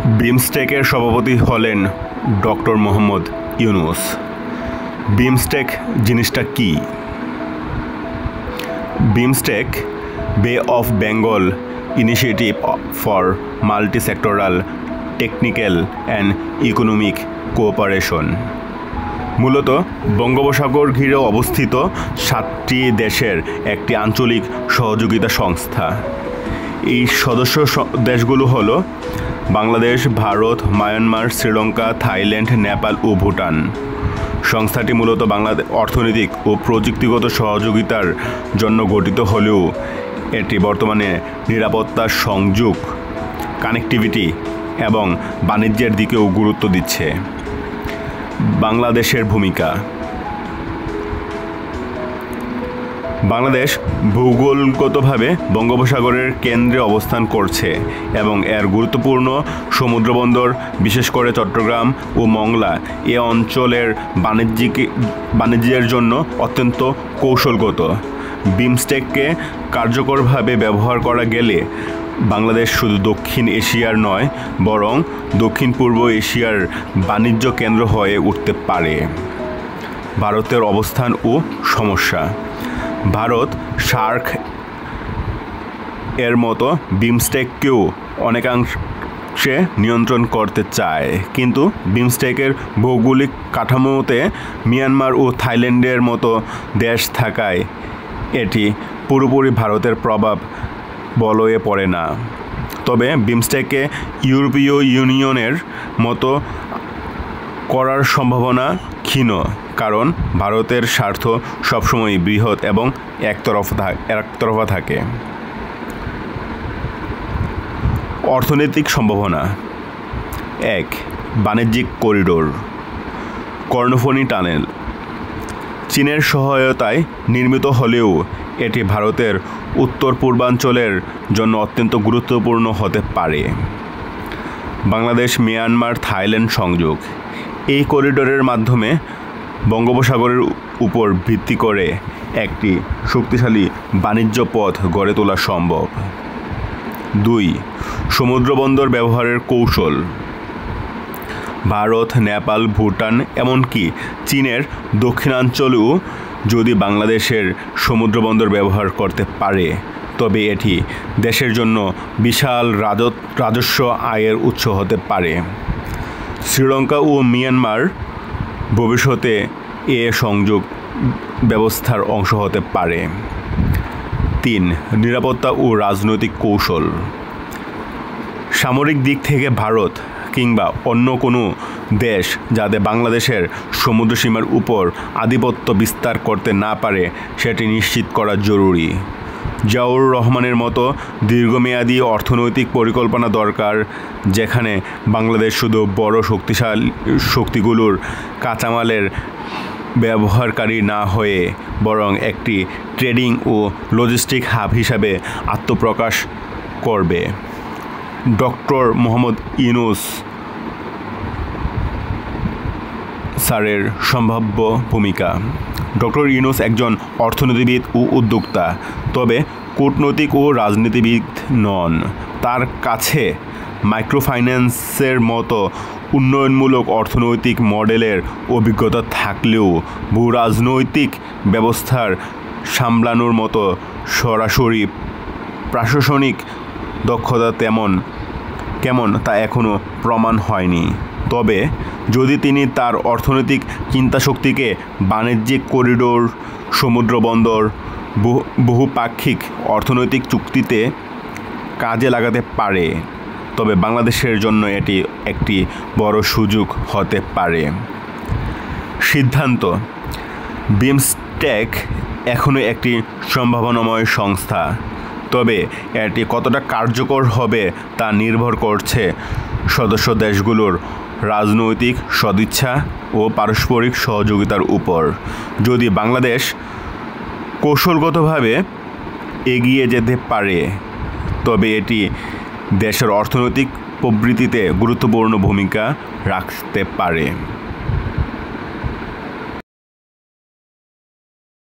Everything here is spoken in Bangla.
বিমস্টেকের সভাপতি হলেন ডক্টর মোহাম্মদ ইউনূস। বিমস্টেক জিনিসটা কি? বিমস্টেক বে of Bengal initiative for multi-sectoral technical and economic cooperation মূলত বঙ্গোপসাগর ঘিরে অবস্থিত 7টি দেশের একটি আঞ্চলিক সহযোগিতা সংস্থা। এই সদস্য দেশগুলো হলো বাংলাদেশ, ভারত, মায়ানমার, শ্রীলঙ্কা, থাইল্যান্ড, নেপাল ও ভুটান। সংস্থাটি মূলত বাংলাদেশ অর্থনৈতিক ও প্রযুক্তিগত সহযোগিতার জন্য গঠিত হলেও এটি বর্তমানে নিরাপত্তা, সংযোগ, কানেক্টিভিটি এবং বাণিজ্যের দিকেও গুরুত্ব দিচ্ছে। বাংলাদেশের ভূমিকা। বাংলাদেশ ভূগোলগতভাবে বঙ্গোপসাগরের কেন্দ্রে অবস্থান করছে এবং এর গুরুত্বপূর্ণ সমুদ্রবন্দর, বিশেষ করে চট্টগ্রাম ও মংলা, এ অঞ্চলের বাণিজ্যের জন্য অত্যন্ত কৌশলগত। বিমস্টেককে কার্যকরভাবে ব্যবহার করা গেলে বাংলাদেশ শুধু দক্ষিণ এশিয়ার নয়, বরং দক্ষিণ পূর্ব এশিয়ার বাণিজ্য কেন্দ্র হয়ে উঠতে পারে। ভারতের অবস্থান ও সমস্যা। ভারত সার্ক এর মতো বিমস্টেককেও অনেকাংশে নিয়ন্ত্রণ করতে চায়, কিন্তু বিমস্টেকের ভৌগোলিক কাঠামোতে মিয়ানমার ও থাইল্যান্ডের মতো দেশ থাকায় এটি পুরোপুরি ভারতের প্রভাব বলয়ে পড়ে না। তবে বিমস্টেককে ইউরোপীয় ইউনিয়নের মতো করার সম্ভাবনা ক্ষীণ, কারণ ভারতের স্বার্থ সবসময় বৃহৎ এবং একতরফা থাকে। অর্থনৈতিক সম্ভাবনা। 1. বাণিজ্যিক করিডোর। কর্ণফুলী টানেল চীনের সহায়তায় নির্মিত হলেও এটি ভারতের উত্তর পূর্বাঞ্চলের জন্য অত্যন্ত গুরুত্বপূর্ণ হতে পারে। বাংলাদেশ, মিয়ানমার, থাইল্যান্ড সংযোগ। এই করিডোরের মাধ্যমে বঙ্গোপসাগরের উপর ভিত্তি করে একটি শক্তিশালী বাণিজ্য পথ গড়ে তোলা সম্ভব। 2. সমুদ্রবন্দর ব্যবহারের কৌশল। ভারত, নেপাল, ভুটান এমনকি চীনের দক্ষিণাঞ্চলেও যদি বাংলাদেশের সমুদ্রবন্দর ব্যবহার করতে পারে, তবে এটি দেশের জন্য বিশাল রাজস্ব আয়ের উৎস হতে পারে। শ্রীলঙ্কা ও মিয়ানমার ভবিষ্যতে এ সংযোগ ব্যবস্থার অংশ হতে পারে। 3. নিরাপত্তা ও রাজনৈতিক কৌশল। সামরিক দিক থেকে ভারত কিংবা অন্য কোনো দেশ যাতে বাংলাদেশের সমুদ্রসীমার উপর আধিপত্য বিস্তার করতে না পারে সেটি নিশ্চিত করা জরুরি। জিয়াউর রহমানের মতো দীর্ঘমেয়াদী অর্থনৈতিক পরিকল্পনা দরকার, যেখানে বাংলাদেশ শুধু বড় শক্তিগুলোর কাঁচামালের ব্যবহারকারী না হয়ে বরং একটি ট্রেডিং ও লজিস্টিক হাব হিসাবে আত্মপ্রকাশ করবে। ডক্টর মোহাম্মদ ইউনূস স্যারের সম্ভাব্য ভূমিকা। ডক্টর ইউনূস একজন অর্থনীতিবিদ ও উদ্যোক্তা, তবে কূটনৈতিক ও রাজনীতিবিদ নন। তার কাছে মাইক্রোফাইন্যান্সের মতো উন্নয়নমূলক অর্থনৈতিক মডেলের অভিজ্ঞতা থাকলেও ভূরাজনৈতিক ব্যবস্থার সামলানোর মতো সরাসরি প্রশাসনিক দক্ষতা কেমন তা এখনও প্রমাণ হয়নি। তবে যদি তিনি তার অর্থনৈতিক চিন্তাশক্তিকে বাণিজ্যিক করিডোর, সমুদ্রবন্দর, বহুপাক্ষিক অর্থনৈতিক চুক্তিতে কাজে লাগাতে পারে, তবে বাংলাদেশের জন্য এটি একটি বড় সুযোগ হতে পারে। সিদ্ধান্ত। বিমস্টেক এখনও একটি সম্ভাবনাময় সংস্থা, তবে এটি কতটা কার্যকর হবে তা নির্ভর করছে সদস্য দেশগুলোর রাজনৈতিক সদিচ্ছা ও পারস্পরিক সহযোগিতার উপর। যদি বাংলাদেশ কৌশলগতভাবে এগিয়ে যেতে পারে, তবে এটি দেশের অর্থনৈতিক প্রবৃদ্ধিতে গুরুত্বপূর্ণ ভূমিকা রাখতে পারে।